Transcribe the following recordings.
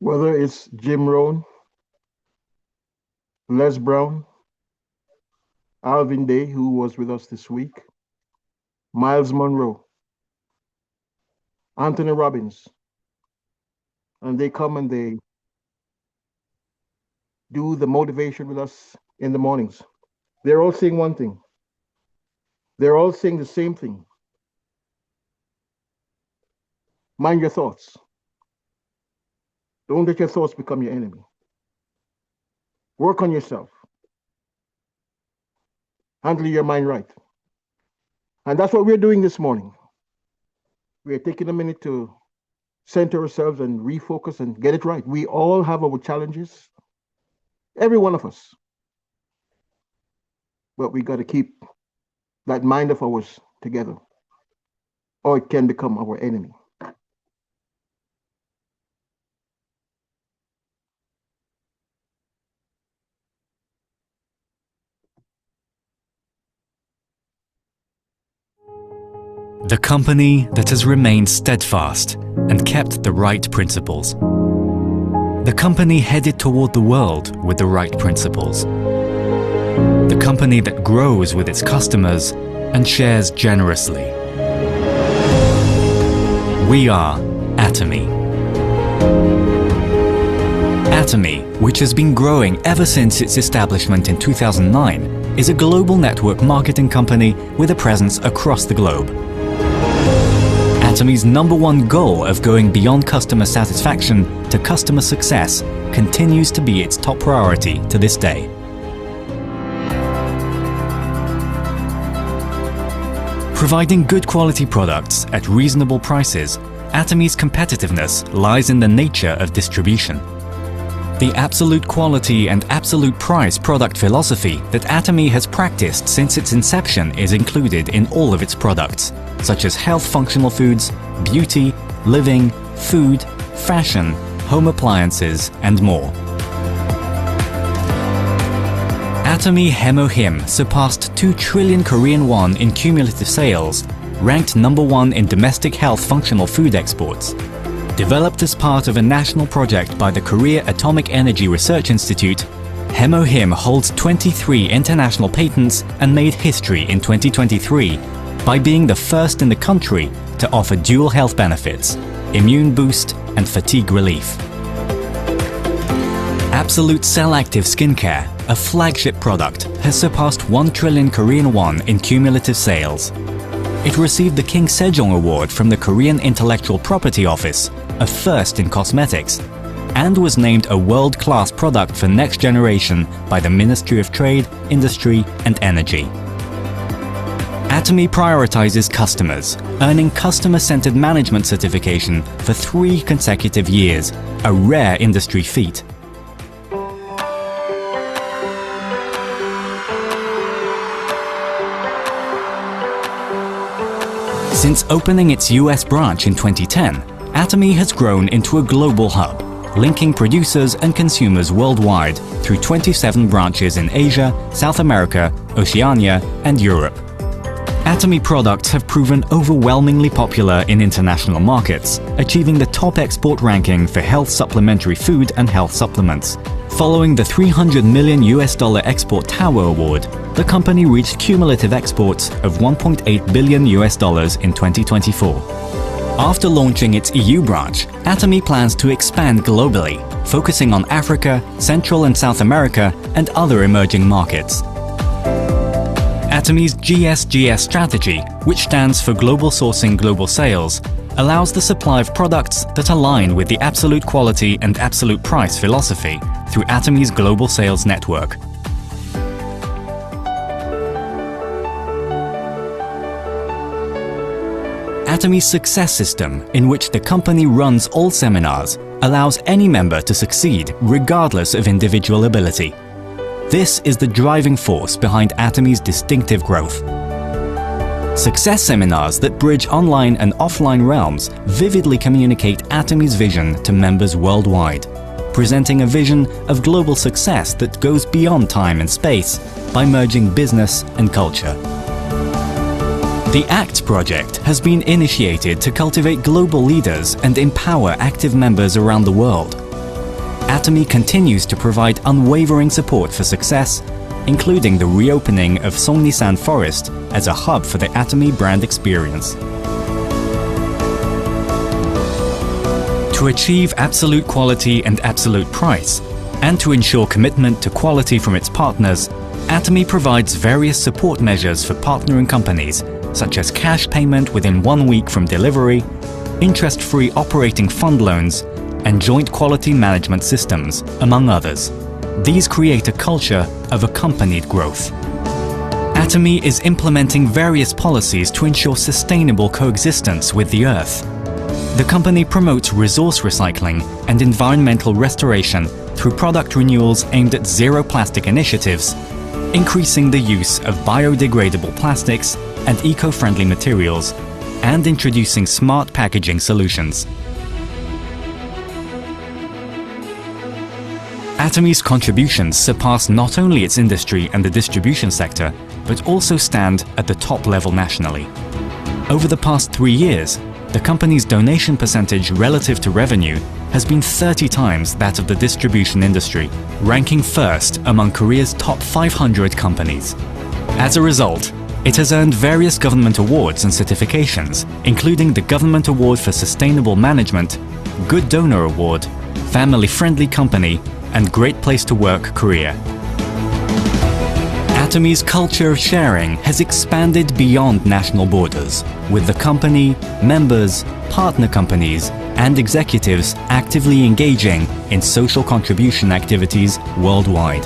Whether it's Jim Rohn, Les Brown, Alvin Day, who was with us this week, Miles Monroe, Anthony Robbins, and they come and they do the motivation with us in the mornings. They're all saying one thing. They're all saying the same thing. Mind your thoughts. Don't let your thoughts become your enemy. Work on yourself. Handle your mind right. And that's what we're doing this morning. We're taking a minute to center ourselves and refocus and get it right. We all have our challenges, every one of us. But we got to keep that mind of ours together, or it can become our enemy. The company that has remained steadfast and kept the right principles. The company headed toward the world with the right principles. The company that grows with its customers and shares generously. We are Atomy. Atomy, which has been growing ever since its establishment in 2009, is a global network marketing company with a presence across the globe. Atomy's #1 goal of going beyond customer satisfaction to customer success continues to be its top priority to this day. Providing good quality products at reasonable prices, Atomy's competitiveness lies in the nature of distribution. The absolute quality and absolute price product philosophy that Atomy has practiced since its inception is included in all of its products, such as health functional foods, beauty, living, food, fashion, home appliances, and more. Atomy Hemohim surpassed 2 trillion Korean won in cumulative sales, ranked #1 in domestic health functional food exports. Developed as part of a national project by the Korea Atomic Energy Research Institute, Hemohim holds 23 international patents and made history in 2023 by being the first in the country to offer dual health benefits, immune boost and fatigue relief. Absolute Cell Active Skincare, a flagship product, has surpassed 1 trillion Korean won in cumulative sales. It received the King Sejong Award from the Korean Intellectual Property Office, a first in cosmetics, and was named a world-class product for next generation by the Ministry of Trade, Industry and Energy. Atomy prioritizes customers, earning customer-centered management certification for 3 consecutive years, a rare industry feat. Since opening its US branch in 2010, Atomy has grown into a global hub, linking producers and consumers worldwide through 27 branches in Asia, South America, Oceania, and Europe. Atomy products have proven overwhelmingly popular in international markets, achieving the top export ranking for health supplementary food and health supplements. Following the $300 million Export Tower Award, the company reached cumulative exports of $1.8 billion in 2024. After launching its EU branch, Atomy plans to expand globally, focusing on Africa, Central and South America, and other emerging markets. Atomy's GSGS strategy, which stands for Global Sourcing Global Sales, allows the supply of products that align with the absolute quality and absolute price philosophy through Atomy's global sales network. Atomy's success system, in which the company runs all seminars, allows any member to succeed regardless of individual ability. This is the driving force behind Atomy's distinctive growth. Success seminars that bridge online and offline realms vividly communicate Atomy's vision to members worldwide, presenting a vision of global success that goes beyond time and space by merging business and culture. The ACT project has been initiated to cultivate global leaders and empower active members around the world. Atomy continues to provide unwavering support for success, including the reopening of Songnisan Forest as a hub for the Atomy brand experience. To achieve absolute quality and absolute price, and to ensure commitment to quality from its partners, Atomy provides various support measures for partnering companies, such as cash payment within 1 week from delivery, interest-free operating fund loans, and joint quality management systems, among others. These create a culture of accompanied growth. Atomy is implementing various policies to ensure sustainable coexistence with the Earth. The company promotes resource recycling and environmental restoration through product renewals aimed at zero plastic initiatives, increasing the use of biodegradable plastics and eco-friendly materials, and introducing smart packaging solutions. Atomy's contributions surpass not only its industry and the distribution sector, but also stand at the top level nationally. Over the past 3 years, the company's donation percentage relative to revenue has been 30 times that of the distribution industry, ranking first among Korea's top 500 companies. As a result, it has earned various government awards and certifications, including the Government Award for Sustainable Management, Good Donor Award, Family Friendly Company, and Great Place to Work Korea. Atomy's culture of sharing has expanded beyond national borders, with the company, members, partner companies, and executives actively engaging in social contribution activities worldwide.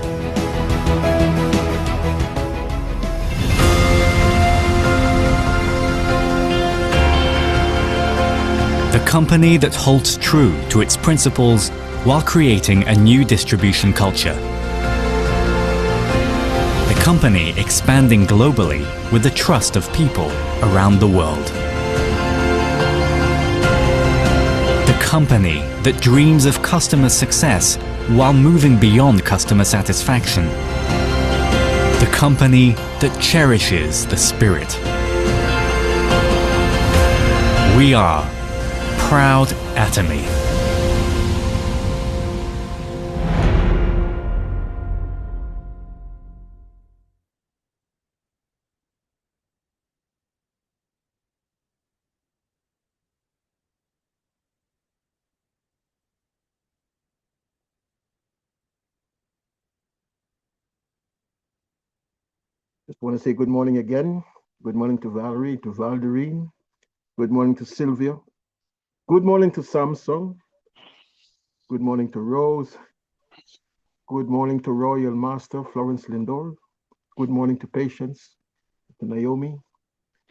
The company that holds true to its principles while creating a new distribution culture. The company expanding globally with the trust of people around the world. The company that dreams of customer success while moving beyond customer satisfaction. The company that cherishes the spirit. We are proud Atomy. Just want to say good morning again. Good morning to Valerie, to Valderine. Good morning to Sylvia. Good morning to Samsung. Good morning to Rose. Good morning to Royal Master Florence Lindor. Good morning to Patience, to Naomi,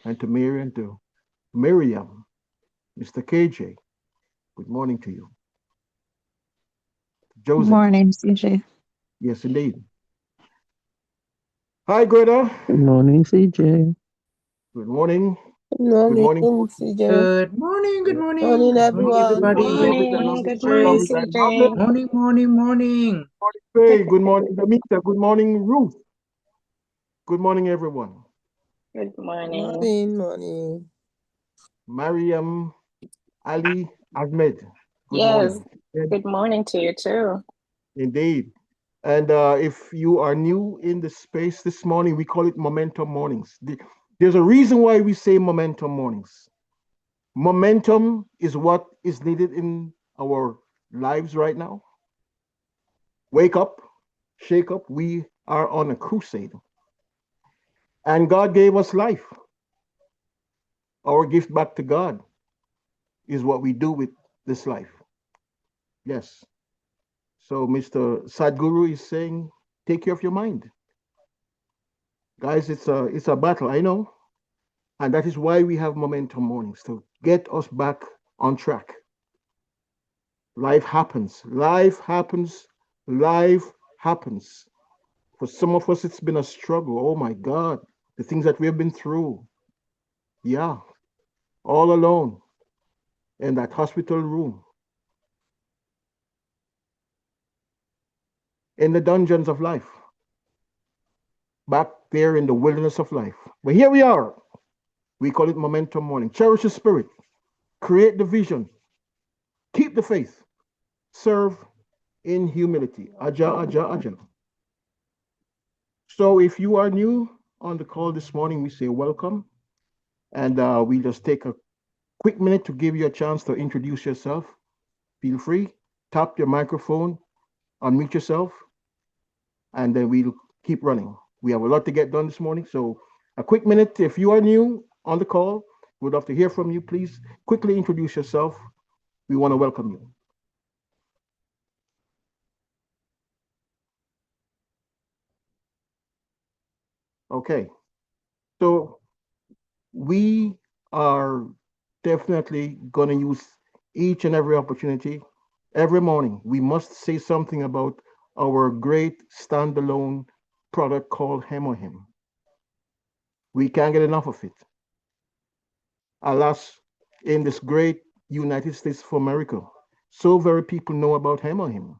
and to Mary and to Miriam, Mr. KJ. Good morning to you. Joseph. Good morning, CJ. Yes, indeed. Hi, Greta. Good morning, CJ. Good morning. Good morning, morning. CJ. Good morning, good morning. Morning, everyone. everybody. Good morning, CJ. Morning. Hey, good morning, Damita. Good morning, Ruth. Good morning, everyone. Good morning. Mariam Ali Ahmed. Good Yes. morning. Good morning to you too. Indeed. And if you are new in the space this morning, we call it Momentum Mornings. There's a reason why we say Momentum Mornings. Momentum is what is needed in our lives right now. Wake up, shake up. We are on a crusade. And God gave us life. Our gift back to God is what we do with this life. Yes. So Mr. Sadhguru is saying, take care of your mind. Guys, it's a battle, I know. And that is why we have Momentum Mornings, to get us back on track. Life happens. Life happens. Life happens. For some of us, it's been a struggle. Oh my God, the things that we have been through. Yeah, all alone in that hospital room, in the dungeons of life, back there in the wilderness of life. But here we are. We call it Momentum Morning. Cherish the spirit, create the vision, keep the faith, serve, in humility. Aja, aja, aja. So if you are new on the call this morning, we say welcome. And we just take a quick minute to give you a chance to introduce yourself. Feel free, tap your microphone, unmute yourself, and then we'll keep running. We have a lot to get done this morning, so a quick minute. If you are new on the call, we'd love to hear from you. Please quickly introduce yourself. We want to welcome you. Okay, so we are definitely going to use each and every opportunity. Every morning, we must say something about our great standalone product called Hemohim. We can't get enough of it. Alas, in this great United States of America, so very people know about Hemohim.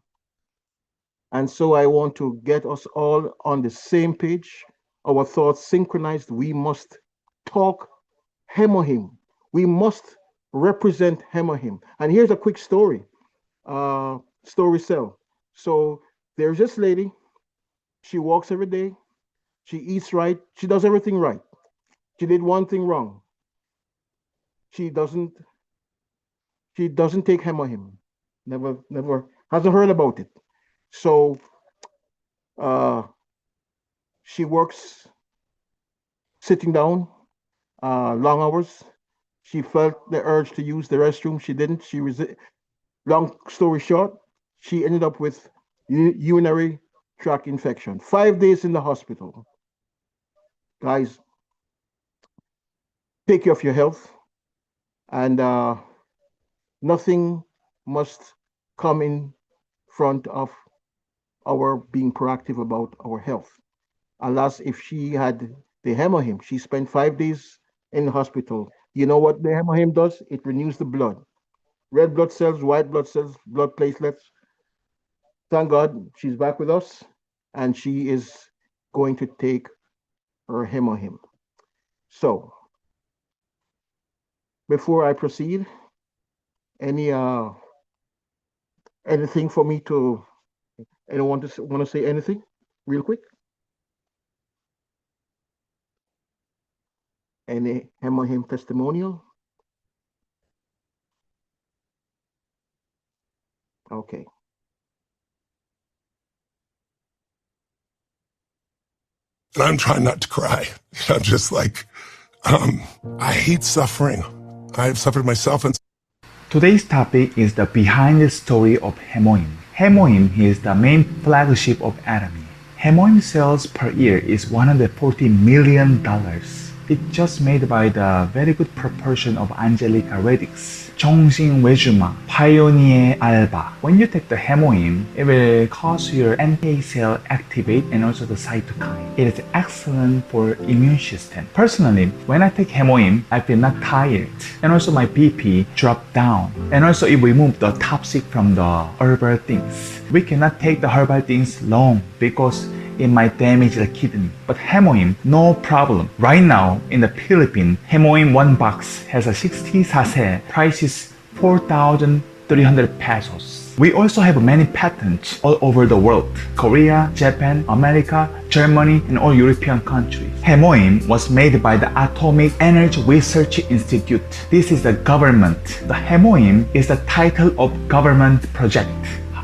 And so I want to get us all on the same page, our thoughts synchronized. We must talk Hemohim. We must represent Hemohim. And here's a quick story. Story cell. So there's this lady. She walks every day. She eats right. She does everything right. She did one thing wrong. She doesn't take Hemohim. Never hasn't heard about it. So she works sitting down, long hours. She felt the urge to use the restroom. She didn't. Long story short, she ended up with urinary tract infection. 5 days in the hospital. Guys, take care of your health, and nothing must come in front of our being proactive about our health. Alas, if she had the Hemohim, she spent 5 days in the hospital. You know what the Hemohim does? It renews the blood. Red blood cells, white blood cells, blood platelets. Thank God she's back with us, and she is going to take her Hemohim. So, before I proceed, anything for me to? Anyone want to say anything, real quick? Any Hemohim testimonial? Okay. And I'm trying not to cry. I'm just like, I hate suffering. I've suffered myself. And today's topic is the behind the story of Hemohim. Hemohim is the main flagship of Atomy. Hemohim sales per year is $140 million. It's just made by the very good proportion of Angelica Radix, Chongqing Wejuma, Pioneer Alba. When you take the Hemohim, it will cause your NK cell activate and also the cytokine. It is excellent for immune system. Personally, when I take Hemohim, I feel not tired, and also my BP dropped down, and also it removed the toxic from the herbal things. We cannot take the herbal things long because it might damage the kidney. But Hemohim, no problem. Right now, in the Philippines, Hemohim 1 box has a 60 sachet. Price is 4,300 pesos. We also have many patents all over the world. Korea, Japan, America, Germany, and all European countries. Hemohim was made by the Atomic Energy Research Institute. This is the government. The Hemohim is the title of government project.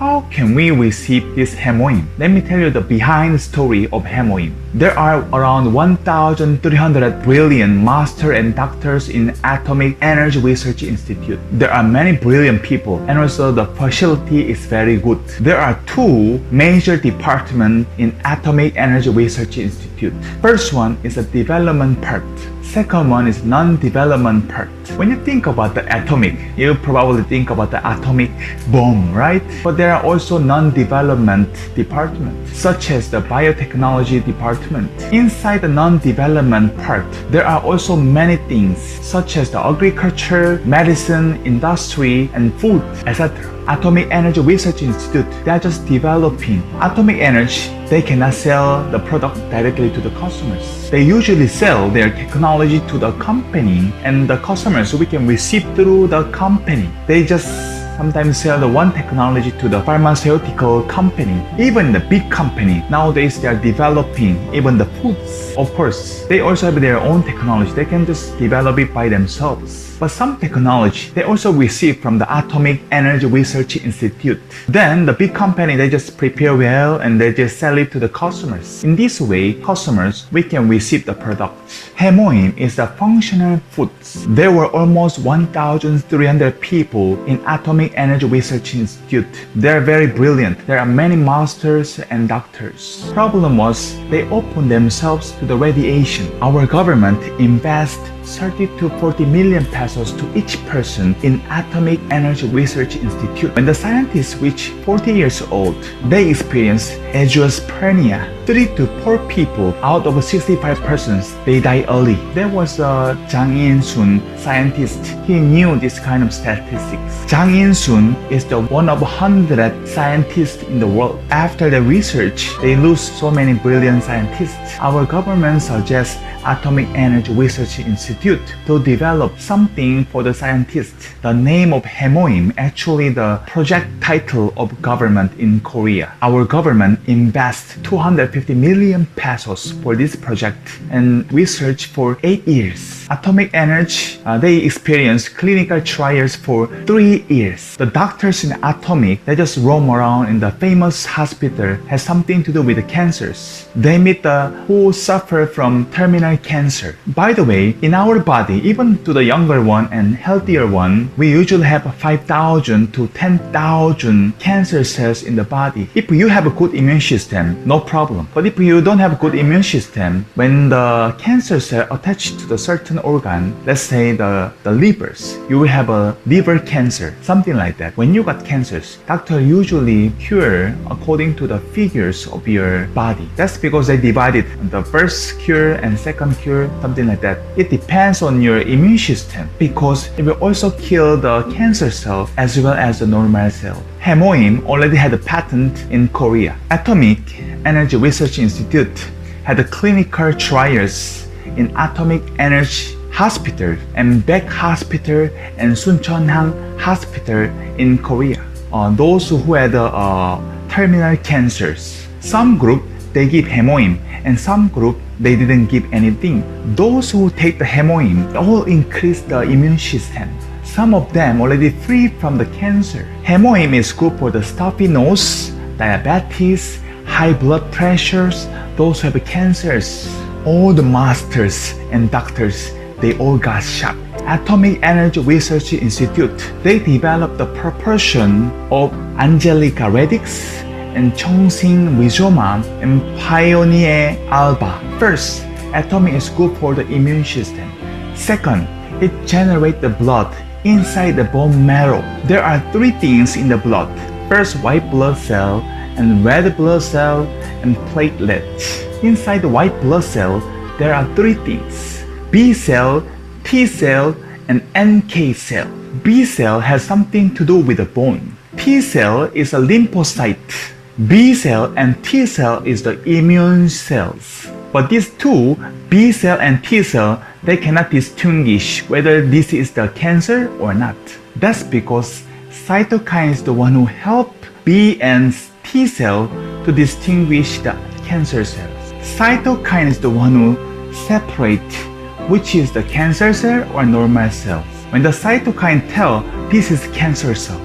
How can we receive this Hemohim? Let me tell you the behind story of Hemohim. There are around 1,300 brilliant masters and doctors in Atomic Energy Research Institute. There are many brilliant people, and also the facility is very good. There are 2 major departments in Atomic Energy Research Institute. First one is the development part. Second one is non-development part. When you think about the atomic, you probably think about the atomic bomb, right? But there are also non-development departments, such as the biotechnology department. Inside the non-development part, there are also many things, such as the agriculture, medicine, industry, and food, etc. Atomic Energy Research Institute, they are just developing atomic energy. They cannot sell the product directly to the customers. They usually sell their technology to the company, and the customers we can receive through the company. They just sometimes sell the one technology to the pharmaceutical company. Even the big company, nowadays they are developing even the foods. Of course, they also have their own technology. They can just develop it by themselves. But some technology, they also receive from the Atomic Energy Research Institute. Then the big company, they just prepare well and they just sell it to the customers. In this way, customers, we can receive the product. Hemoim is the functional foods. There were almost 1,300 people in Atomic Energy Research Institute. They're very brilliant. There are many masters and doctors. Problem was, they opened themselves to the radiation. Our government invests 30 to 40 million pesos to each person in Atomic Energy Research Institute. When the scientists reach 40 years old, they experience agiospermia. 3 to 4 people out of 65 persons, they die early. There was a Jang In-sun scientist. He knew this kind of statistics. Jang In-sun is the one of 100 scientists in the world. After the research, they lose so many brilliant scientists. Our government suggests Atomic Energy Research Institute to develop something for the scientists. The name of Hemoim, actually the project title of government in Korea. Our government invests 250 million pesos for this project and research for 8 years. Atomic Energy, they experienced clinical trials for 3 years. The doctors in Atomic, they just roam around in the famous hospital, has something to do with the cancers. They meet the who suffer from terminal cancer. By the way, in our body, even to the younger one and healthier one, we usually have 5,000 to 10,000 cancer cells in the body. If you have a good immune system, no problem. But if you don't have a good immune system, when the cancer cell attached to the certain organ, let's say the livers, you will have a liver cancer, something like that. When you got cancers, doctor usually cure according to the figures of your body. That's because they divided the first cure and second cure, something like that. It depends on your immune system because it will also kill the cancer cell as well as the normal cell. Hemoim already had a patent in Korea. Atomic Energy Research Institute had clinical trials in Atomic Energy Hospital and Baek Hospital and Suncheonhang Hospital in Korea. Those who had terminal cancers. Some group they give Hemoim and some group they didn't give anything. Those who take the Hemoim all increase the immune system. Some of them already free from the cancer. Hemoim is good for the stuffy nose, diabetes, high blood pressures, those who have cancers. All the masters and doctors, they all got shocked. Atomic Energy Research Institute, they developed the proportion of Angelica radix and Chongsing rhizoma and Pioneer alba. First, atomic is good for the immune system. Second, it generates the blood inside the bone marrow. There are 3 things in the blood. First, white blood cell and red blood cell and platelets. Inside the white blood cell, there are 3 things: B cell, T cell, and NK cell. B cell has something to do with the bone. T cell is a lymphocyte. B cell and T cell is the immune cells. But these two, B cell and T cell, they cannot distinguish whether this is the cancer or not. That's because cytokine is the one who help B and T cell to distinguish the cancer cells. Cytokine is the one who separate which is the cancer cell or normal cells. When the cytokine tell this is cancer cell,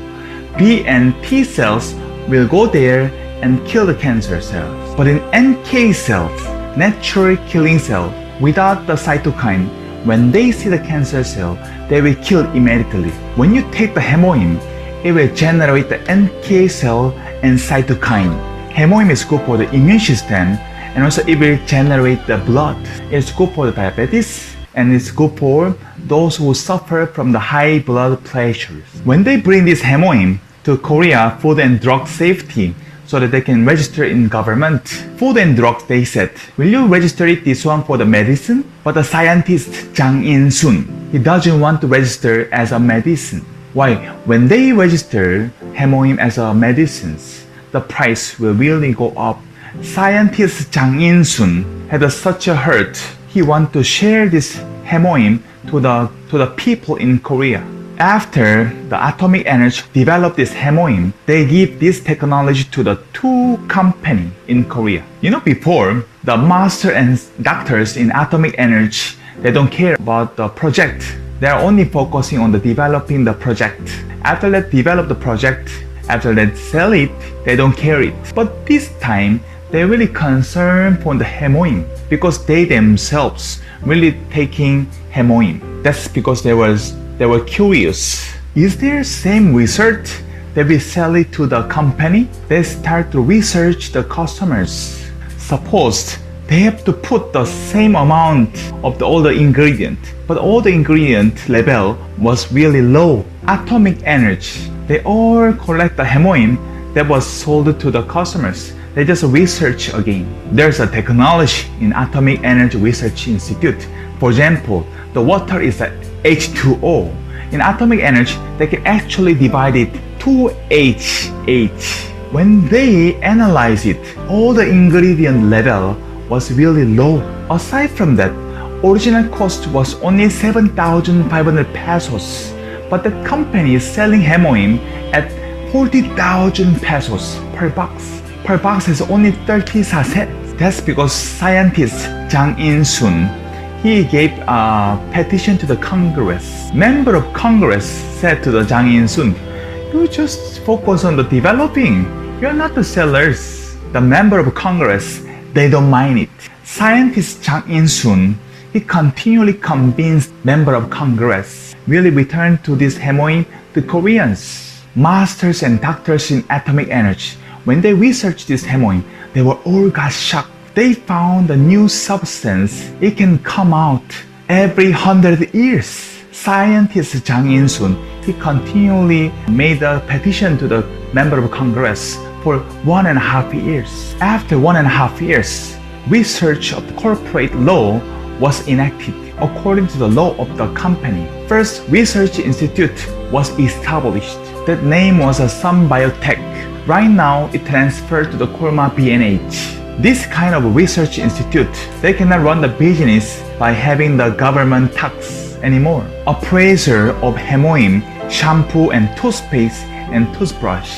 B and T cells will go there and kill the cancer cells. But in NK cells, natural killing cell, without the cytokine, when they see the cancer cell, they will kill immediately. When you take the Hemoim, it will generate the NK cell and cytokine. Hemoim is good for the immune system and also it will generate the blood. It's good for the diabetes and it's good for those who suffer from the high blood pressures. When they bring this Hemoim to Korea Food and Drug Safety so that they can register in government, Food and Drugs, they said, will you register it this one for the medicine? But the scientist Jang In-sun, he doesn't want to register as a medicine. Why? When they register Hemoim as a medicines, the price will really go up. Scientist Jang In-sun had such a hurt. He want to share this Hemoim to the people in Korea. After the atomic energy developed this hemoim, they give this technology to the two company in Korea. Before, the master and doctors in atomic energy, they don't care about the project. They are only focusing on the developing the project. After they develop the project, after they sell it, they don't care it. But this time, they're really concerned for the hemoim because they themselves really taking hemoim. That's because they were curious. Is there same research that we sell it to the company? They start to research the customers. Suppose they have to put the same amount of all the ingredient, but all the ingredient level was really low. Atomic energy, they all collect the hemoim that was sold to the customers. They just research again. There's a technology in Atomic Energy Research Institute. For example, the water is a H2O. In atomic energy, they can actually divide it to H. When they analyze it, all the ingredient level was really low. Aside from that, original cost was only 7,500 pesos. But the company is selling hemoim at 40,000 pesos per box. Per box is only 30 sachets. That's because scientist Jang In-sun, he gave a petition to the Congress. Member of Congress said to the Jang In-sun, you just focus on the developing. You're not the sellers. The member of Congress, they don't mind it. Scientist Jang In-sun, he continually convinced member of Congress really return to this hemoim to Koreans. Masters and doctors in atomic energy, when they researched this hemoim, they were all got shocked. They found a new substance. It can come out every 100 years. Scientist Jang In-sun, he continually made a petition to the member of Congress for 1.5 years. After 1.5 years, research of the corporate law was enacted according to the law of the company. First research institute was established. That name was a Sun Biotech. Right now, it transferred to the Kolma B&H. This kind of research institute, they cannot run the business by having the government tax anymore. Appraiser of hemoim, shampoo and toothpaste and toothbrush.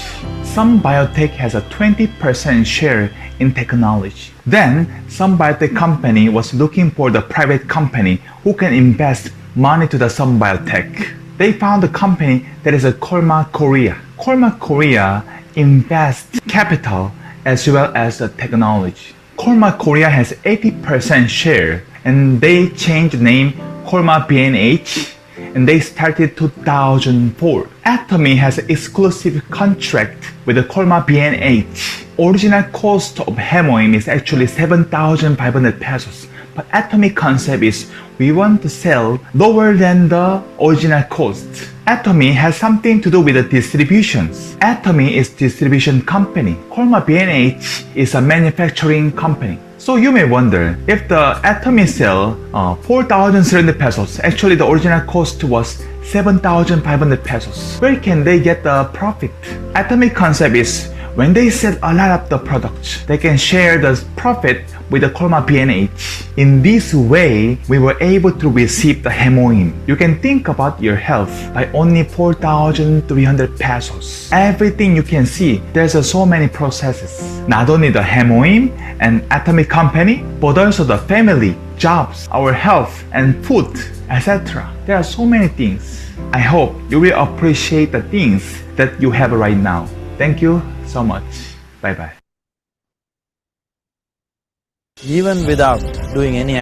Sun Biotech has a 20% share in technology. Then, Sun Biotech company was looking for the private company who can invest money to the Sun Biotech. They found a company that is a Kolma Korea. Kolma Korea invests capital as well as the technology. Kolma Korea has 80% share and they changed the name Kolma B&H and they started 2004. Atomy has an exclusive contract with the Kolma B&H. Original cost of hemoim is actually 7,500 pesos. But Atomy concept is we want to sell lower than the original cost. Atomy has something to do with the distributions. Atomy is distribution company. Kolma B&H is a manufacturing company. So you may wonder, if the Atomy sell 4,300 pesos, actually the original cost was 7,500 pesos. Where can they get the profit? Atomy concept is when they sell a lot of the products, they can share the profit with the Kolma B&H. In this way, we were able to receive the hemoim. You can think about your health by only 4,300 pesos. Everything you can see, there's so many processes. Not only the hemoim and atomic company, but also the family, jobs, our health, and food, etc. There are so many things. I hope you will appreciate the things that you have right now. Thank you so much. Bye-bye. Even without doing any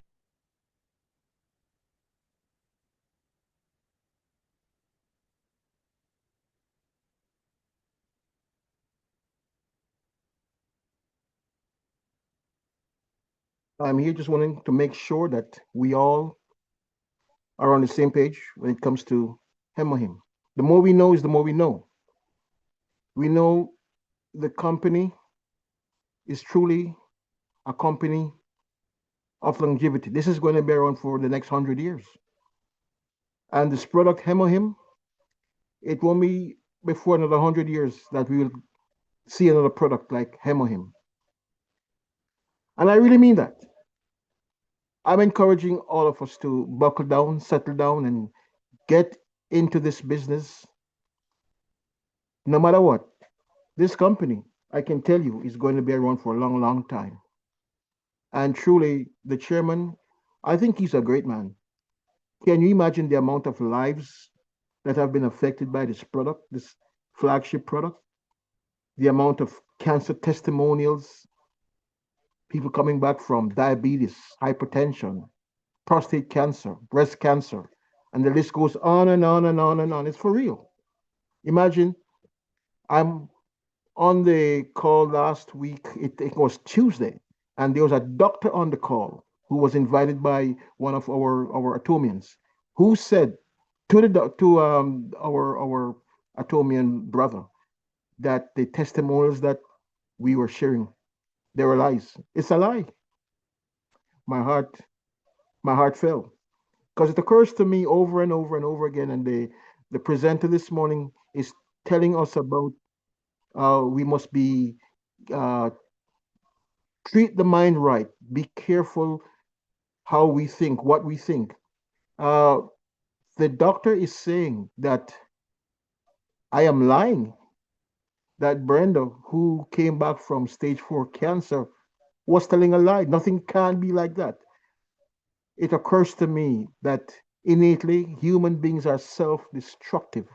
I'm here just wanting to make sure that we all are on the same page when it comes to hemohim. The more we know is the more we know. We know the company is truly a company of longevity. This is going to be around for the next 100 years. And this product, hemohim, it won't be before another 100 years that we will see another product like hemohim. And I really mean that. I'm encouraging all of us to buckle down, settle down, and get into this business, no matter what, this company, I can tell you, is going to be around for a long, long time. And truly, the chairman, I think he's a great man. Can you imagine the amount of lives that have been affected by this product, this flagship product? The amount of cancer testimonials, people coming back from diabetes, hypertension, prostate cancer, breast cancer, and the list goes on and on and on and on. It's for real. Imagine I'm on the call last week, it was Tuesday, and there was a doctor on the call who was invited by one of our Atomians, who said to our Atomian brother that the testimonials that we were sharing, they were lies. It's a lie. My heart, my heart fell because it occurs to me over and over and over again. And the presenter this morning is telling us about we must be uh, treat the mind right. Be careful how we think, what we think. Uh, the doctor is saying that I am lying. That Brenda, who came back from stage 4 cancer, was telling a lie. Nothing can be like that. It occurs to me that innately human beings are self-destructive.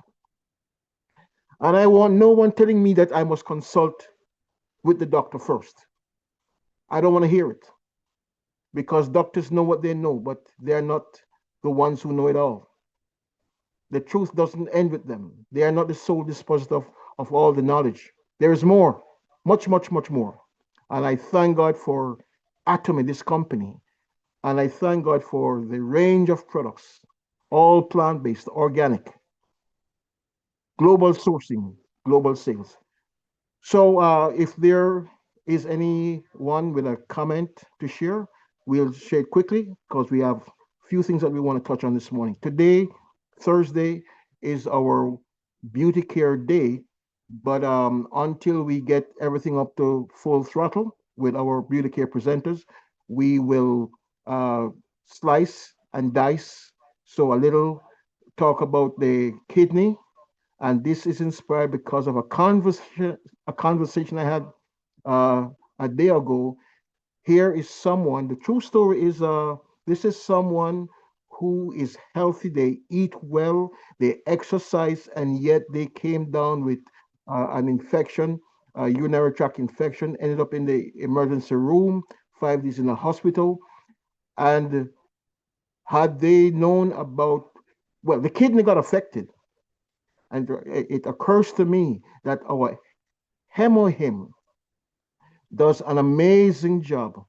And I want no one telling me that I must consult with the doctor first. I don't want to hear it because doctors know what they know, but they're not the ones who know it all. The truth doesn't end with them. They are not the sole dispositor of all the knowledge. There is more, much, much, much more. And I thank God for Atomy, this company. And I thank God for the range of products, all plant-based, organic, global sourcing, global sales. So if there is anyone with a comment to share, we'll share it quickly because we have a few things that we want to touch on this morning. Today, Thursday, is our beauty care day, but until we get everything up to full throttle with our beauty care presenters, we will slice and dice. So a little talk about the kidney, and this is inspired because of a conversation I had a day ago. Here is someone. The true story is this is someone who is healthy. They eat well, they exercise, and yet they came down with an infection, a urinary tract infection, ended up in the emergency room, 5 days in a hospital. And had they known about, well, the kidney got affected. And it occurs to me that our Hemohim does an amazing job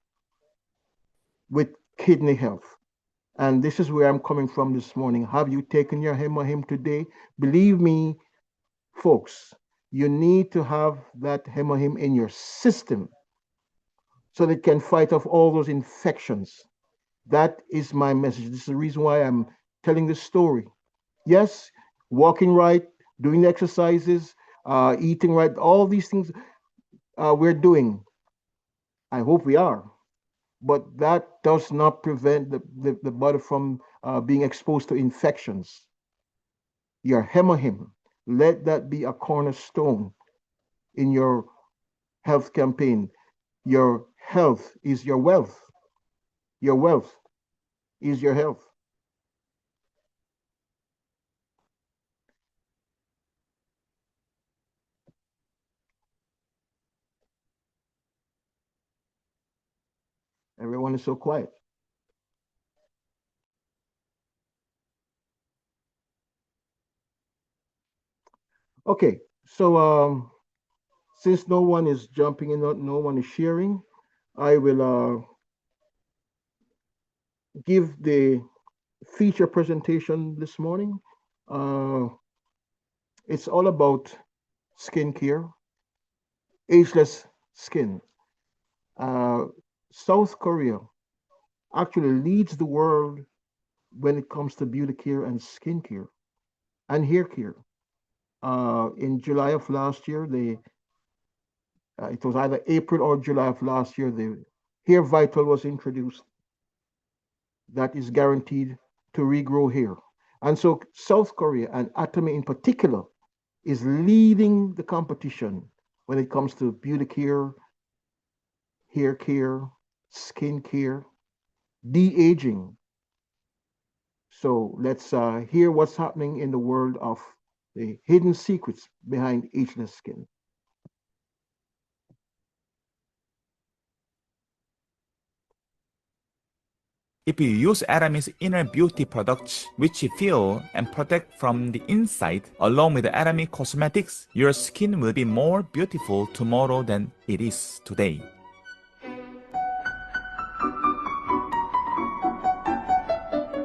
with kidney health. And this is where I'm coming from this morning. Have you taken your Hemohim today? Believe me, folks, you need to have that Hemohim in your system so that it can fight off all those infections. That is my message. This is the reason why I'm telling this story. Yes, walking right, doing the exercises, eating right, all these things we're doing. I hope we are. But that does not prevent the body from being exposed to infections. Your Hemohim, let that be a cornerstone in your health campaign. Your health is your wealth. Your wealth is your health. Everyone is so quiet. Okay, so since no one is jumping in, no one is sharing, I will give the feature presentation this morning. It's all about skincare, ageless skin. South Korea actually leads the world when it comes to beauty care and skincare and hair care. In July of last year, it was either April or July of last year, the Hair Vital was introduced that is guaranteed to regrow hair. And so South Korea and Atomy in particular is leading the competition when it comes to beauty care, hair care, skin care, de-aging. So let's hear what's happening in the world of the hidden secrets behind ageless skin. If you use Atomy's inner beauty products, which fill and protect from the inside, along with Atomy cosmetics, your skin will be more beautiful tomorrow than it is today.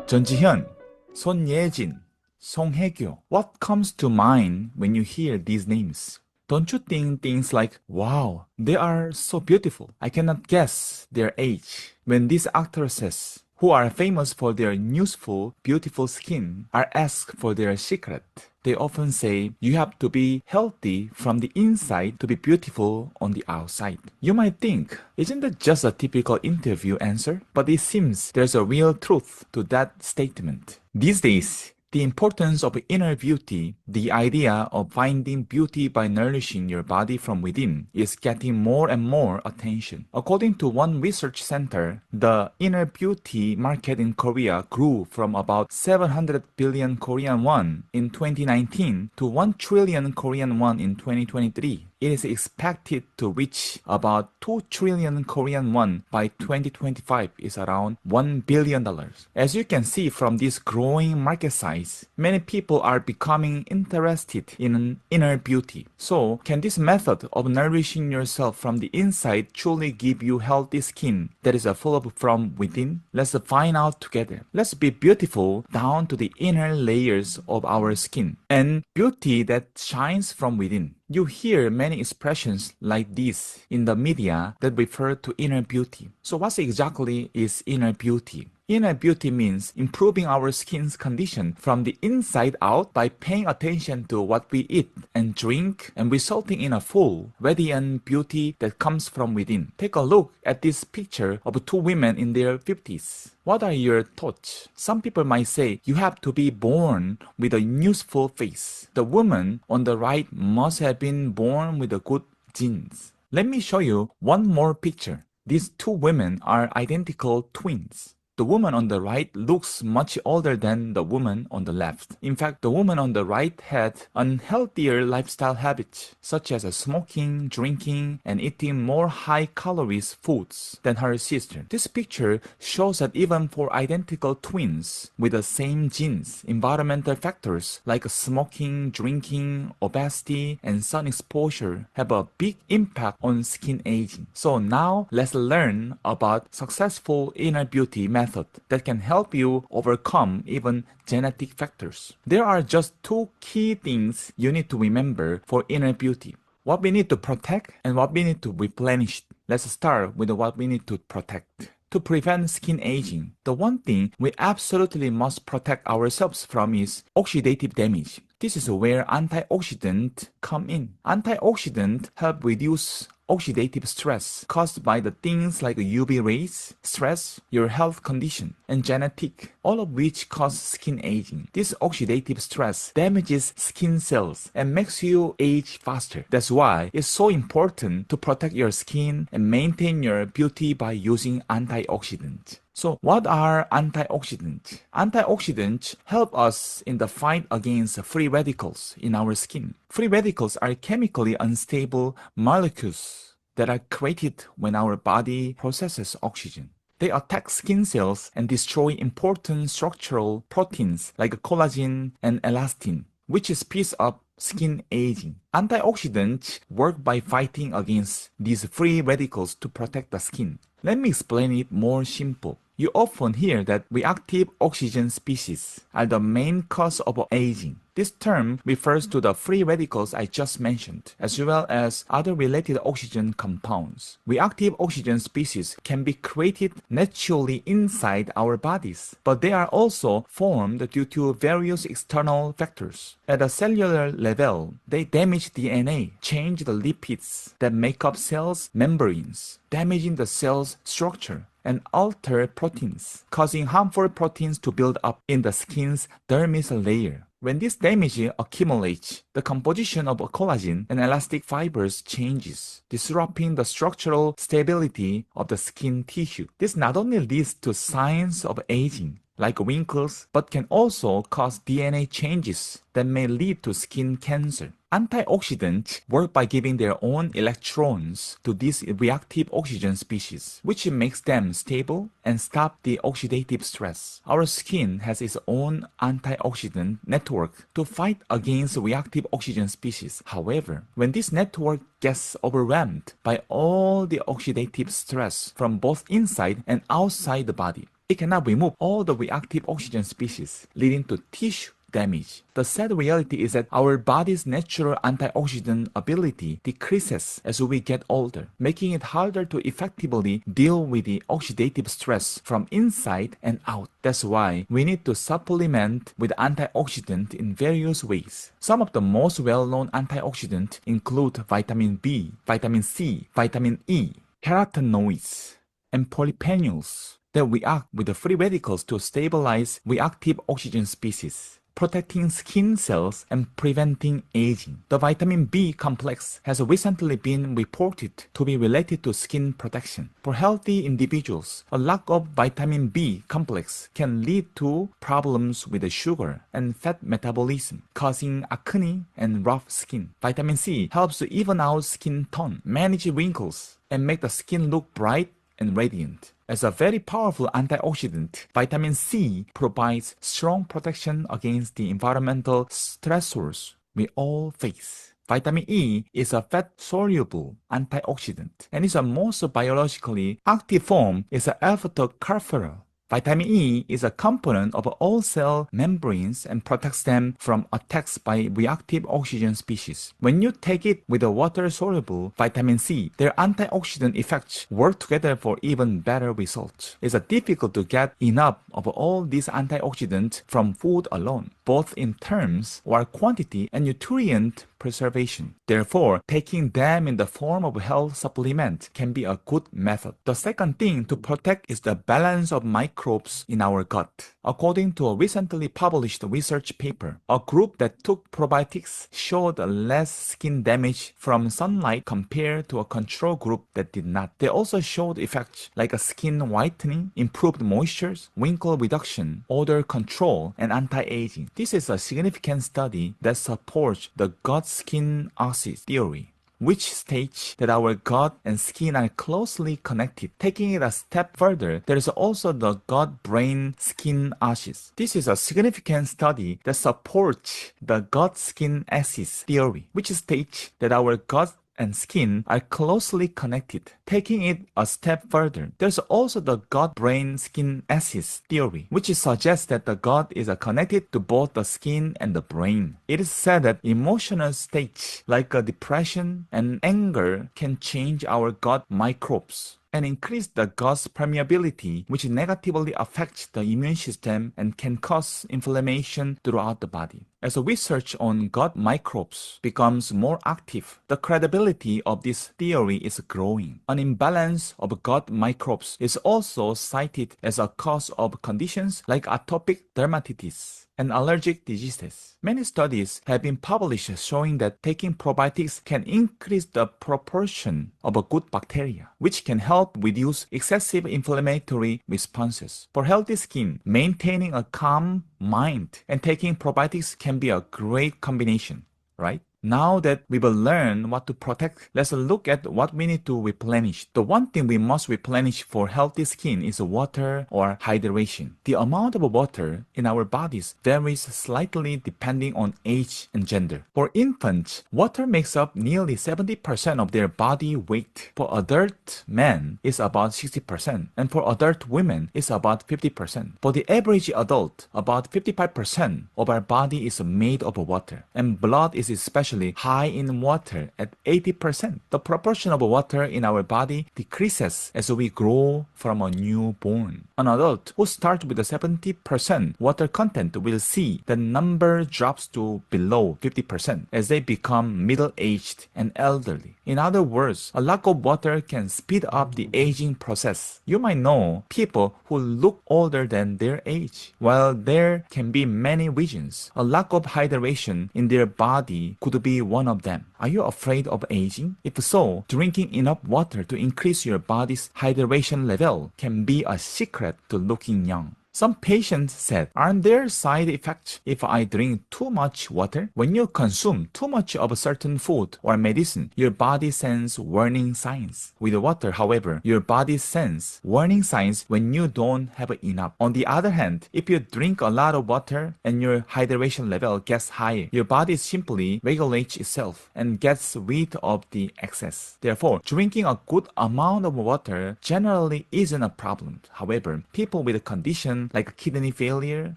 전지현, 손예진, 송혜교. What comes to mind when you hear these names? Don't you think things like, wow, they are so beautiful, I cannot guess their age? When these actresses, who are famous for their youthful, beautiful skin, are asked for their secret, they often say, you have to be healthy from the inside to be beautiful on the outside. You might think, isn't that just a typical interview answer? But it seems there's a real truth to that statement. These days, the importance of inner beauty, the idea of finding beauty by nourishing your body from within, is getting more and more attention. According to one research center, the inner beauty market in Korea grew from about 700 billion Korean won in 2019 to 1 trillion Korean won in 2023. It is expected to reach about 2 trillion Korean won by 2025, is around $1 billion. As you can see from this growing market size, many people are becoming interested in inner beauty. So, can this method of nourishing yourself from the inside truly give you healthy skin that is full from within? Let's find out together. Let's be beautiful down to the inner layers of our skin, and beauty that shines from within. You hear many expressions like this in the media that refer to inner beauty. So what exactly is inner beauty? Inner beauty means improving our skin's condition from the inside out by paying attention to what we eat and drink, and resulting in a full, radiant beauty that comes from within. Take a look at this picture of two women in their 50s. What are your thoughts? Some people might say you have to be born with a youthful face. The woman on the right must have been born with a good genes. Let me show you one more picture. These two women are identical twins. The woman on the right looks much older than the woman on the left. In fact, the woman on the right had unhealthier lifestyle habits, such as smoking, drinking, and eating more high-calorie foods than her sister. This picture shows that even for identical twins with the same genes, environmental factors like smoking, drinking, obesity, and sun exposure have a big impact on skin aging. So now, let's learn about successful inner beauty methods that can help you overcome even genetic factors. There are just two key things you need to remember for inner beauty: what we need to protect and what we need to replenish. Let's start with what we need to protect. To prevent skin aging, the one thing we absolutely must protect ourselves from is oxidative damage. This is where antioxidants come in. Antioxidants help reduce oxidative stress caused by the things like UV rays, stress, your health condition, and genetic, all of which cause skin aging. This oxidative stress damages skin cells and makes you age faster. That's why it's so important to protect your skin and maintain your beauty by using antioxidants. So what are antioxidants? Antioxidants help us in the fight against free radicals in our skin. Free radicals are chemically unstable molecules that are created when our body processes oxygen. They attack skin cells and destroy important structural proteins like collagen and elastin, which speeds up skin aging. Antioxidants work by fighting against these free radicals to protect the skin. Let me explain it more simple. You often hear that reactive oxygen species are the main cause of aging. This term refers to the free radicals I just mentioned, as well as other related oxygen compounds. Reactive oxygen species can be created naturally inside our bodies, but they are also formed due to various external factors. At a cellular level, they damage DNA, change the lipids that make up cells' membranes, damaging the cell's structure, and alter proteins, causing harmful proteins to build up in the skin's dermis layer. When this damage accumulates, the composition of collagen and elastic fibers changes, disrupting the structural stability of the skin tissue. This not only leads to signs of aging, like wrinkles, but can also cause DNA changes that may lead to skin cancer. Antioxidants work by giving their own electrons to these reactive oxygen species, which makes them stable and stop the oxidative stress. Our skin has its own antioxidant network to fight against reactive oxygen species. However, when this network gets overwhelmed by all the oxidative stress from both inside and outside the body, it cannot remove all the reactive oxygen species, leading to tissue damage. The sad reality is that our body's natural antioxidant ability decreases as we get older, making it harder to effectively deal with the oxidative stress from inside and out. That's why we need to supplement with antioxidant in various ways. Some of the most well-known antioxidants include vitamin B, vitamin C, vitamin E, carotenoids, and polyphenols that react with the free radicals to stabilize reactive oxygen species, protecting skin cells and preventing aging. The vitamin B complex has recently been reported to be related to skin protection. For healthy individuals, a lack of vitamin B complex can lead to problems with the sugar and fat metabolism, causing acne and rough skin. Vitamin C helps to even out skin tone, manage wrinkles, and make the skin look bright and radiant. As a very powerful antioxidant, vitamin C provides strong protection against the environmental stressors we all face. Vitamin E is a fat-soluble antioxidant, and its most biologically active form is alpha-tocopherol. Vitamin E is a component of all cell membranes and protects them from attacks by reactive oxygen species. When you take it with a water-soluble vitamin C, their antioxidant effects work together for even better results. It's difficult to get enough of all these antioxidants from food alone, both in terms or quantity and nutrient preservation. Therefore, taking them in the form of health supplement can be a good method. The second thing to protect is the balance of microbes in our gut. According to a recently published research paper, a group that took probiotics showed less skin damage from sunlight compared to a control group that did not. They also showed effects like a skin whitening, improved moisture, wrinkle reduction, odor control, and anti-aging. This is a significant study that supports the gut-skin axis theory, which states that our gut and skin are closely connected. Taking it a step further, there is also the gut-brain-skin axis. This is a significant study that supports the gut-skin axis theory, which states that our gut and skin are closely connected. Taking it a step further, there's also the gut-brain-skin axis theory, which suggests that the gut is connected to both the skin and the brain. It is said that emotional states like depression and anger can change our gut microbes and increase the gut's permeability, which negatively affects the immune system and can cause inflammation throughout the body. As research on gut microbes becomes more active, the credibility of this theory is growing. An imbalance of gut microbes is also cited as a cause of conditions like atopic dermatitis and allergic diseases. Many studies have been published showing that taking probiotics can increase the proportion of good bacteria, which can help reduce excessive inflammatory responses. For healthy skin, maintaining a calm mind and taking probiotics can be a great combination, right? Now that we will learn what to protect, let's look at what we need to replenish. The one thing we must replenish for healthy skin is water or hydration. The amount of water in our bodies varies slightly depending on age and gender. For infants, water makes up nearly 70% of their body weight. For adult men, it's about 60%, and for adult women, it's about 50%. For the average adult, about 55% of our body is made of water, and blood is especially high in water at 80%. The proportion of water in our body decreases as we grow from a newborn. An adult who starts with a 70% water content will see the number drops to below 50% as they become middle-aged and elderly. In other words, a lack of water can speed up the aging process. You might know people who look older than their age. While there can be many reasons, a lack of hydration in their body could be one of them. Are you afraid of aging? If so, drinking enough water to increase your body's hydration level can be a secret to looking young. Some patients said, aren't there side effects if I drink too much water? When you consume too much of a certain food or medicine, your body sends warning signs. With water, however, your body sends warning signs when you don't have enough. On the other hand, if you drink a lot of water and your hydration level gets high, your body simply regulates itself and gets rid of the excess. Therefore, drinking a good amount of water generally isn't a problem. However, people with a condition like kidney failure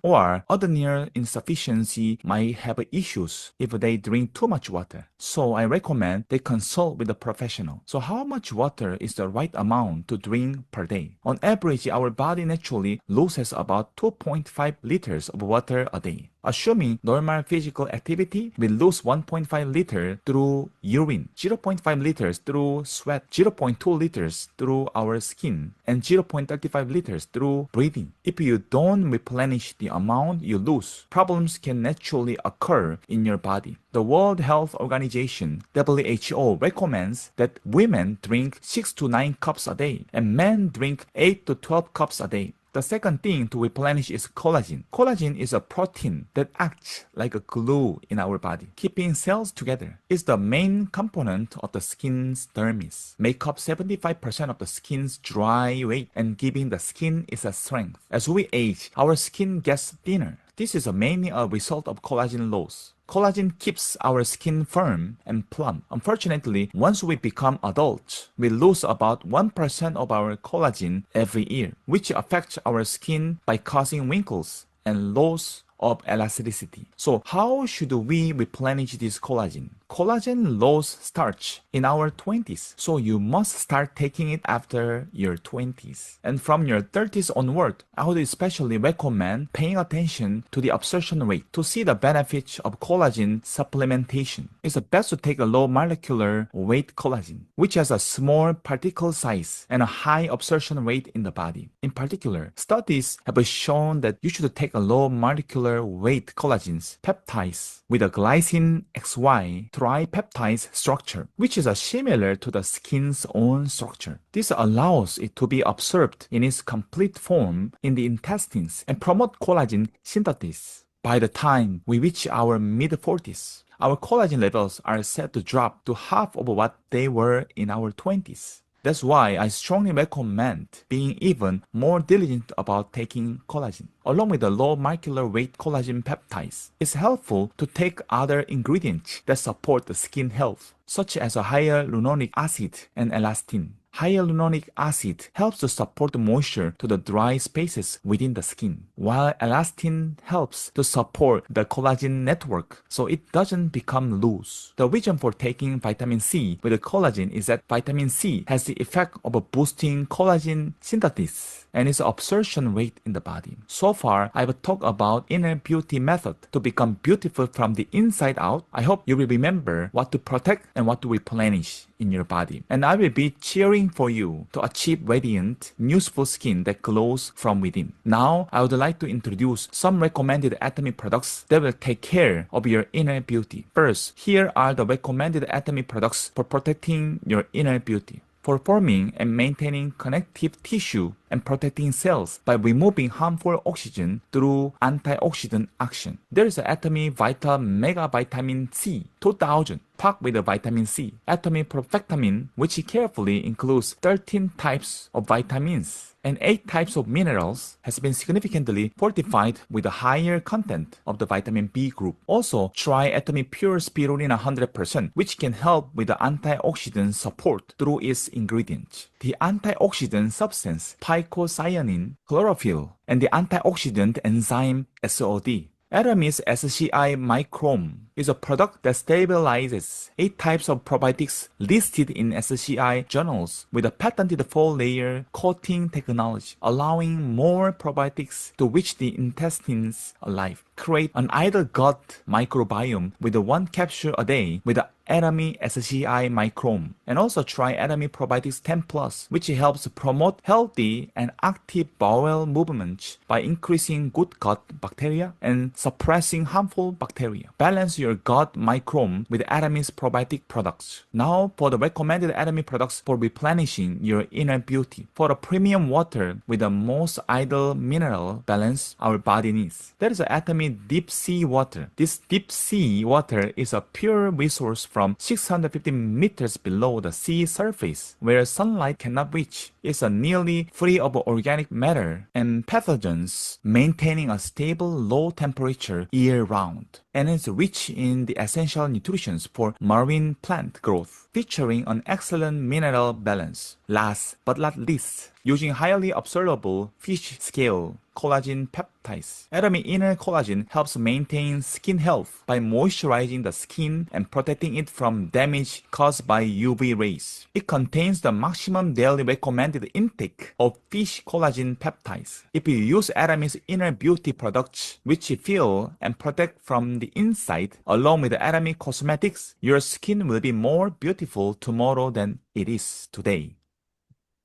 or adrenal insufficiency might have issues if they drink too much water. So I recommend they consult with a professional. So how much water is the right amount to drink per day? On average, our body naturally loses about 2.5 liters of water a day. Assuming normal physical activity, we lose 1.5 liters through urine, 0.5 liters through sweat, 0.2 liters through our skin, and 0.35 liters through breathing. If you don't replenish the amount you lose, problems can naturally occur in your body. The World Health Organization, WHO, recommends that women drink 6 to 9 cups a day and men drink 8 to 12 cups a day. The second thing to replenish is collagen. Collagen is a protein that acts like a glue in our body, keeping cells together. It's the main component of the skin's dermis, make up 75% of the skin's dry weight and giving the skin its strength. As we age, our skin gets thinner. This is mainly a result of collagen loss. Collagen keeps our skin firm and plump. Unfortunately, once we become adults, we lose about 1% of our collagen every year, which affects our skin by causing wrinkles and loss of elasticity. So how should we replenish this collagen? Collagen loss starts in our 20s, so you must start taking it after your 20s. And from your 30s onward, I would especially recommend paying attention to the absorption rate to see the benefits of collagen supplementation. It's best to take a low molecular weight collagen, which has a small particle size and a high absorption rate in the body. In particular, studies have shown that you should take a low molecular weight collagens, peptides, with a glycine XY tripeptide structure, which is similar to the skin's own structure. This allows it to be absorbed in its complete form in the intestines and promote collagen synthesis. By the time we reach our mid-40s, our collagen levels are set to drop to half of what they were in our 20s. That's why I strongly recommend being even more diligent about taking collagen. Along with the low molecular weight collagen peptides, it's helpful to take other ingredients that support the skin health, such as a hyaluronic acid and elastin. Hyaluronic acid helps to support moisture to the dry spaces within the skin, while elastin helps to support the collagen network so it doesn't become loose. The reason for taking vitamin C with the collagen is that vitamin C has the effect of boosting collagen synthesis and its absorption rate in the body. So far, I've talked about inner beauty method to become beautiful from the inside out. I hope you will remember what to protect and what to replenish in your body. And I will be cheering for you to achieve radiant, useful skin that glows from within. Now, I would like to introduce some recommended Atomy products that will take care of your inner beauty. First, here are the recommended Atomy products for protecting your inner beauty. For forming and maintaining connective tissue and protecting cells by removing harmful oxygen through antioxidant action. There is Atomy Vital Mega Vitamin C 2000 packed with the vitamin C. Atomy Profectamine, which carefully includes 13 types of vitamins and 8 types of minerals, has been significantly fortified with a higher content of the vitamin B group. Also, try Atomy Pure Spirulina 100%, which can help with the antioxidant support through its ingredients. The antioxidant substance phycocyanin, chlorophyll, and the antioxidant enzyme SOD. Atomy's SCI Microme is a product that stabilizes 8 types of probiotics listed in SCI journals with a patented 4-layer coating technology, allowing more probiotics to reach the intestines alive. Create an ideal gut microbiome with 1 capsule a day with the Atomy SCI Microme, and also try Atomy Probiotics 10 Plus, which helps promote healthy and active bowel movement by increasing good gut bacteria and suppressing harmful bacteria. Balance your gut microme with Atomy's probiotic products. Now for the recommended Atomy products for replenishing your inner beauty. For a premium water with the most ideal mineral balance our body needs, there is Atomy Deep Sea Water. This deep sea water is a pure resource from 650 meters below the sea surface, where sunlight cannot reach. It's nearly free of organic matter and pathogens, maintaining a stable low temperature year-round. And it's rich in the essential nutrition for marine plant growth, featuring an excellent mineral balance. Last but not least, using highly absorbable fish scale collagen peptides. Atomy Inner Collagen helps maintain skin health by moisturizing the skin and protecting it from damage caused by UV rays. It contains the maximum daily recommended intake of fish collagen peptides. If you use Atomy's Inner Beauty products, which fill and protect from the inside, along with the Atomy Cosmetics, your skin will be more beautiful tomorrow than it is today.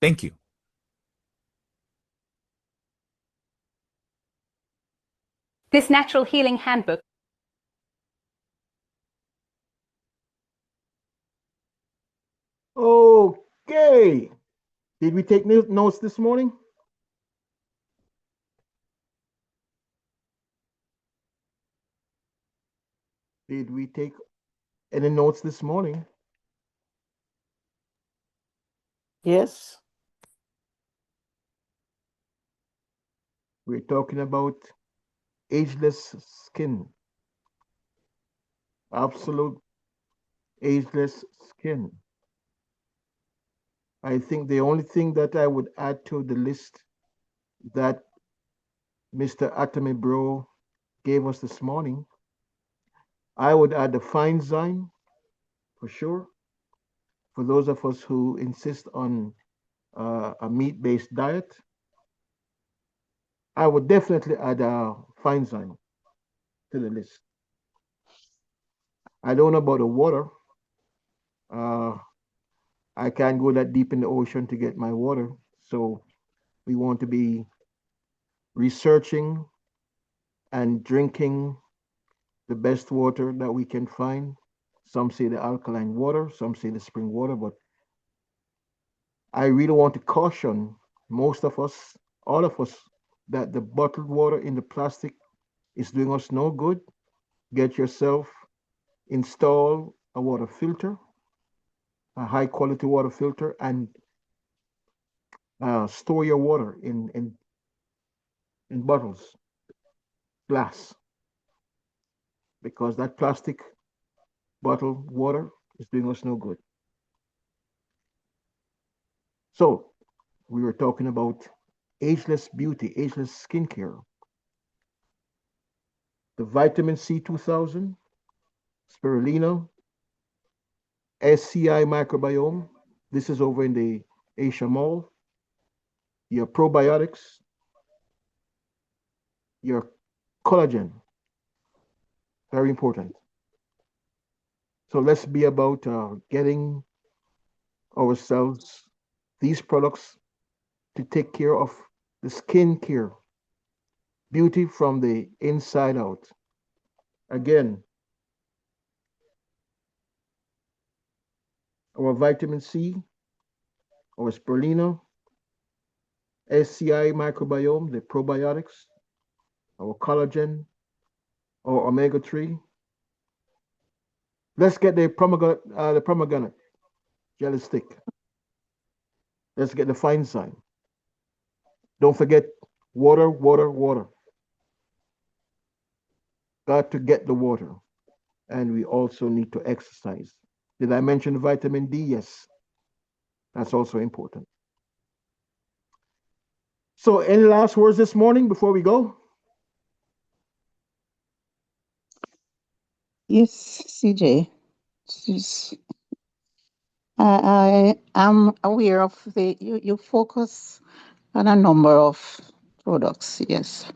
Thank you. This natural healing handbook Okay. Did we take notes this morning? Did we take any notes this morning? Yes. We're talking about ageless skin. Absolute ageless skin. I think the only thing that I would add to the list that Mr. Atomy Bro gave us this morning, I would add the fine zyme for sure. For those of us who insist on a meat-based diet, I would definitely add fine zyme to the list. I don't know about the water. I can't go that deep in the ocean to get my water. So we want to be researching and drinking the best water that we can find. Some say the alkaline water, some say the spring water, but I really want to caution most of us, all of us, that the bottled water in the plastic is doing us no good. Get yourself install a water filter, a high quality water filter, and store your water in bottles, glass, because that plastic bottled water is doing us no good. So we were talking about ageless beauty, ageless skincare. The vitamin C 2000, spirulina, SCI microbiome. This is over in the Asia Mall. Your probiotics, your collagen, very important. So let's be about getting ourselves these products to take care of the skin care, beauty from the inside out. Again, our vitamin C, our spirulina, SCI microbiome, the probiotics, our collagen, our omega-3. Let's get the pomegranate jelly stick. Let's get the fine sign. Don't forget water, water, water. Got to get the water. And we also need to exercise. Did I mention vitamin D? Yes. That's also important. So any last words this morning before we go? Yes, CJ. I am aware of you focus on a number of products, yes,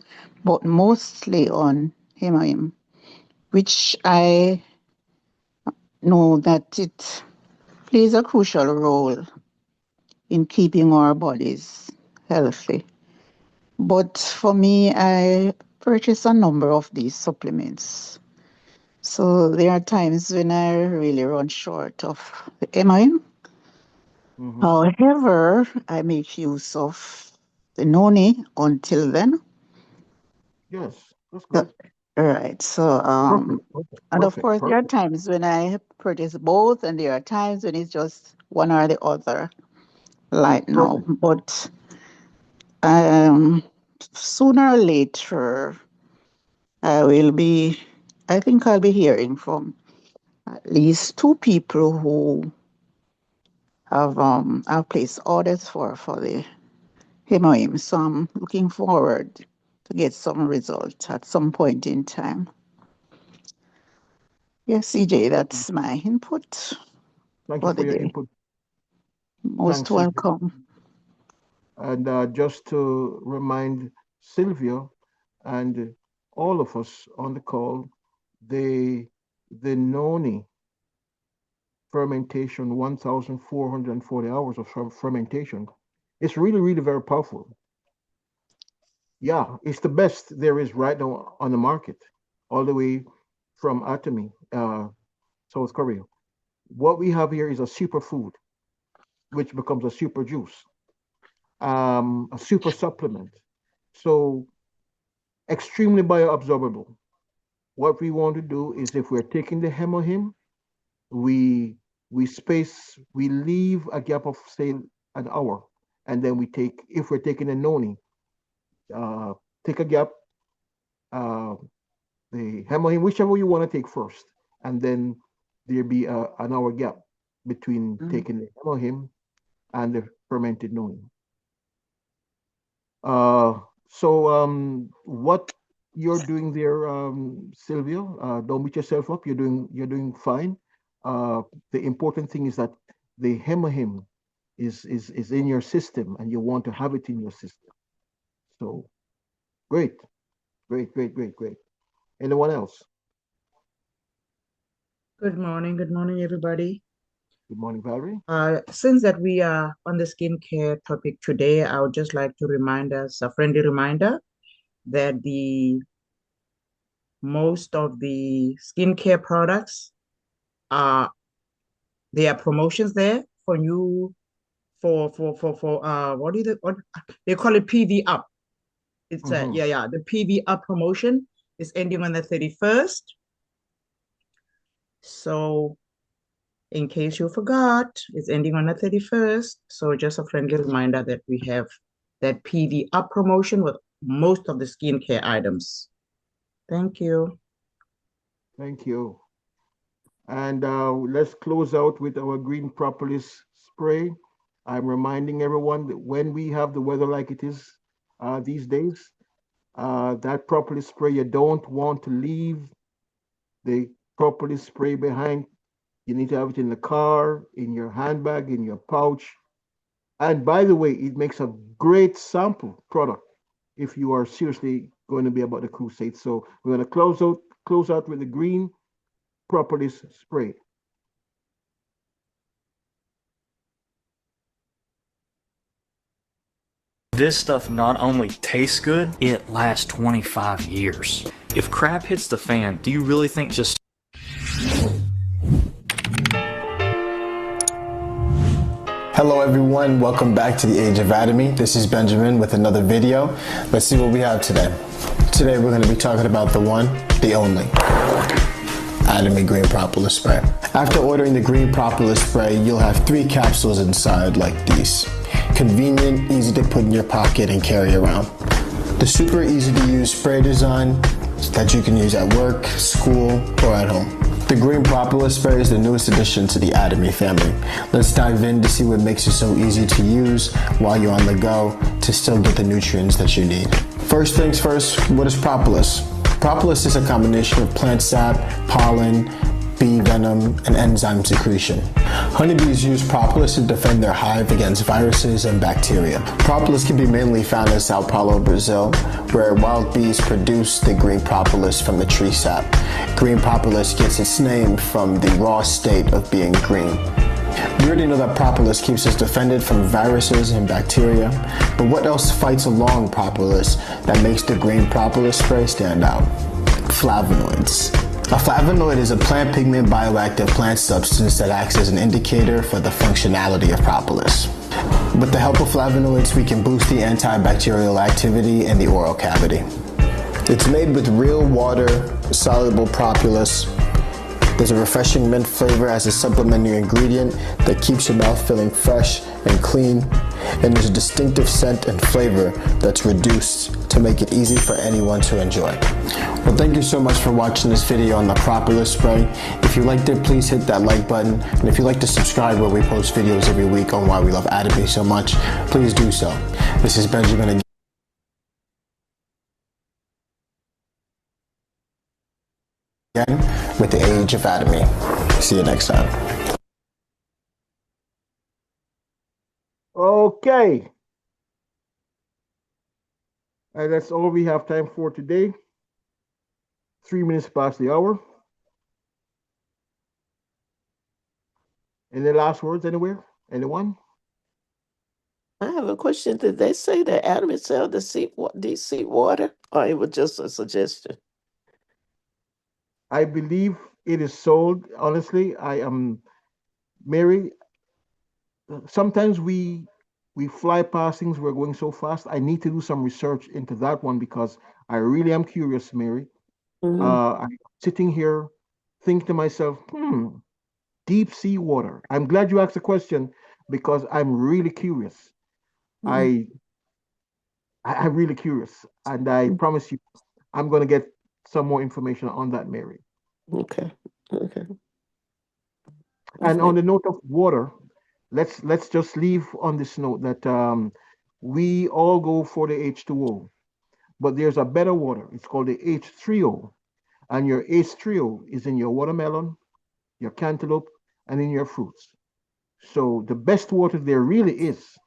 but mostly on Hemoim, which I know that it plays a crucial role in keeping our bodies healthy. But for me, I purchase a number of these supplements. So there are times when I really run short of the MIM. Mhm. However, I make use of the noni until then. Yes, that's good. Right. So, and of course, there are times when I purchase both, and there are times when it's just one or the other, like now. But sooner or later, I think I'll be hearing from at least 2 people who have placed orders for the Hemoim. So I'm looking forward to get some results at some point in time. Yes, CJ, that's my input. Thank you for your input. Most Thanks, welcome. And just to remind Sylvia and all of us on the call, the noni fermentation, 1,440 hours of fermentation, it's really, really very powerful. Yeah, it's the best there is right now on the market, all the way from Atomy, South Korea. What we have here is a superfood, which becomes a super juice, a super supplement. So extremely bioabsorbable. What we want to do is, if we're taking the Hemohim, we leave a gap of say an hour, and then if we're taking a noni, take a gap, the Hemohim, whichever you want to take first, and then there be an hour gap between taking the Hemohim and the fermented noni. So what you're doing there, Sylvia, don't beat yourself up. You're doing fine. The important thing is that the Hemohim is in your system, and you want to have it in your system. So great. Anyone else? Good morning, everybody. Good morning, Valerie. Since that we are on the skincare topic today, I would just like to remind us, a friendly reminder, that most of the skincare products there are promotions there for what they call it, PV Up. It's the PV Up promotion is ending on the 31st. So in case you forgot, it's ending on the 31st. So just a friendly reminder that we have that PV Up promotion with most of the skincare items. Thank you. Thank you. And let's close out with our green propolis spray. I'm reminding everyone that when we have the weather like it is these days, that propolis spray, you don't want to leave the propolis spray behind. You need to have it in the car, in your handbag, in your pouch. And by the way, it makes a great sample product if you are seriously going to be about the crusade. So we're going to close out with the green propolis spray. This stuff not only tastes good, it lasts 25 years. If crap hits the fan, do you really think just Hello everyone, welcome back to the Age of Atomy. This is Benjamin with another video. Let's see what we have today. Today we're going to be talking about the one, the only, Atomy Green Propolis Spray. After ordering the Green Propolis Spray, you'll have 3 capsules inside like these. Convenient, easy to put in your pocket and carry around. The super easy to use spray design that you can use at work, school, or at home. The Green Propolis Spray is the newest addition to the Atomy family. Let's dive in to see what makes it so easy to use while you're on the go to still get the nutrients that you need. First things first, what is propolis? Propolis is a combination of plant sap, pollen, bee venom, and enzyme secretion. Honeybees use propolis to defend their hive against viruses and bacteria. Propolis can be mainly found in Sao Paulo, Brazil, where wild bees produce the green propolis from the tree sap. Green propolis gets its name from the raw state of being green. We already know that propolis keeps us defended from viruses and bacteria, but what else fights along propolis that makes the Green Propolis Spray stand out? Flavonoids. A flavonoid is a plant pigment bioactive plant substance that acts as an indicator for the functionality of propolis. With the help of flavonoids, we can boost the antibacterial activity in the oral cavity. It's made with real water-soluble propolis. There's a refreshing mint flavor as a supplementary ingredient that keeps your mouth feeling fresh and clean. And there's a distinctive scent and flavor that's reduced to make it easy for anyone to enjoy. Well, thank you so much for watching this video on the Propolis Spray. If you liked it, please hit that like button. And if you'd like to subscribe where we post videos every week on why we love Atomy so much, please do so. This is Benjamin again with the Age of Atomy. See you next time. Okay. And that's all we have time for today. 3 minutes past the hour. Any last words anywhere? Anyone? I have a question. Did they say that Atomy sell the deep sea water, or it was just a suggestion? I believe it is sold. Honestly, I am Mary. Sometimes we fly past things. We're going so fast. I need to do some research into that one because I really am curious, Mary. I'm sitting here thinking to myself, deep sea water. I'm glad you asked the question because I'm really curious. I'm really curious, and I promise you, I'm going to get some more information on that, Mary. Okay. And on the note of water, let's just leave on this note that we all go for the H2O, but there's a better water. It's called the H3O, and your H3O is in your watermelon, your cantaloupe, and in your fruits. So the best water there really is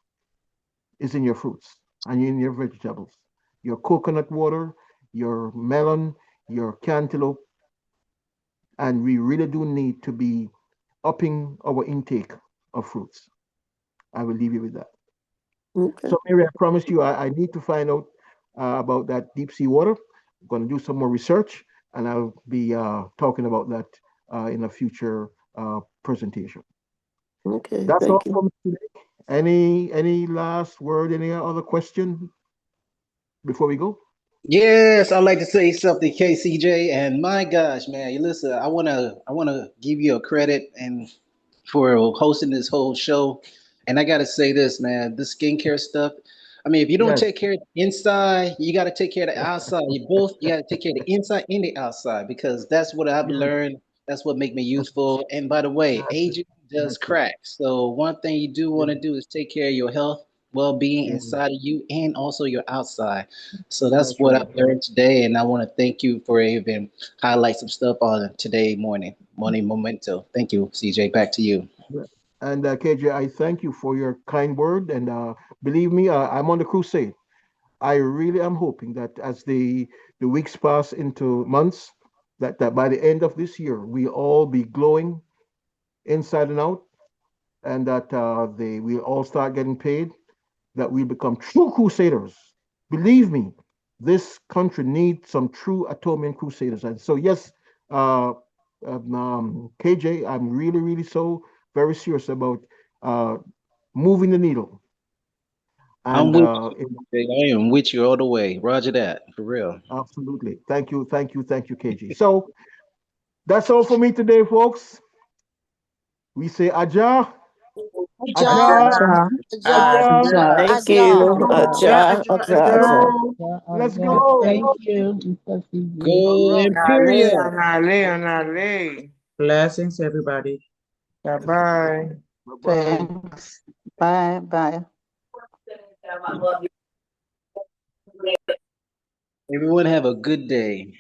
in your fruits and in your vegetables. Your coconut water, your melon, your cantaloupe, and we really do need to be upping our intake of fruits. I will leave you with that. Okay. So Mary, I promise you, I need to find out about that deep sea water. I'm going to do some more research, and I'll be talking about that in a future presentation. Okay. That's all Thank you. from today. Any last word? Any other question before we go? Yes, I'd like to say something, KCJ. And my gosh, man, listen, I wanna give you a credit and for hosting this whole show. And I gotta say this, man, the skincare stuff. I mean, if you don't take care of the inside, you gotta take care of the outside. You gotta take care of the inside and the outside because that's what I've learned. That's what make me youthful. And by the way, aging does crack. So one thing you do want to do is take care of your health, well-being inside of you and also your outside. So that's what I've learned today. And I want to thank you for even highlight some stuff on today morning memento. Thank you, CJ. Back to you. And KJ, I thank you for your kind word. And believe me, I'm on the crusade. I really am hoping that as the weeks pass into months, that by the end of this year, we'll all be glowing inside and out, and that we'll all start getting paid, that we become true crusaders. Believe me, this country needs some true Atomian crusaders. And so, yes, KJ, I'm really, really so very serious about moving the needle. I'm And with you. I am with you all the way. Roger that, for real. absolutely. Thank you, KG. So that's all for me today, folks. We say Aja. Aja. Aja. Thank you. Let's go. Let's go. Thank you. Go Imperial. Blessings, everybody. Bye-bye. Thanks. Bye. Bye. Everyone have a good day.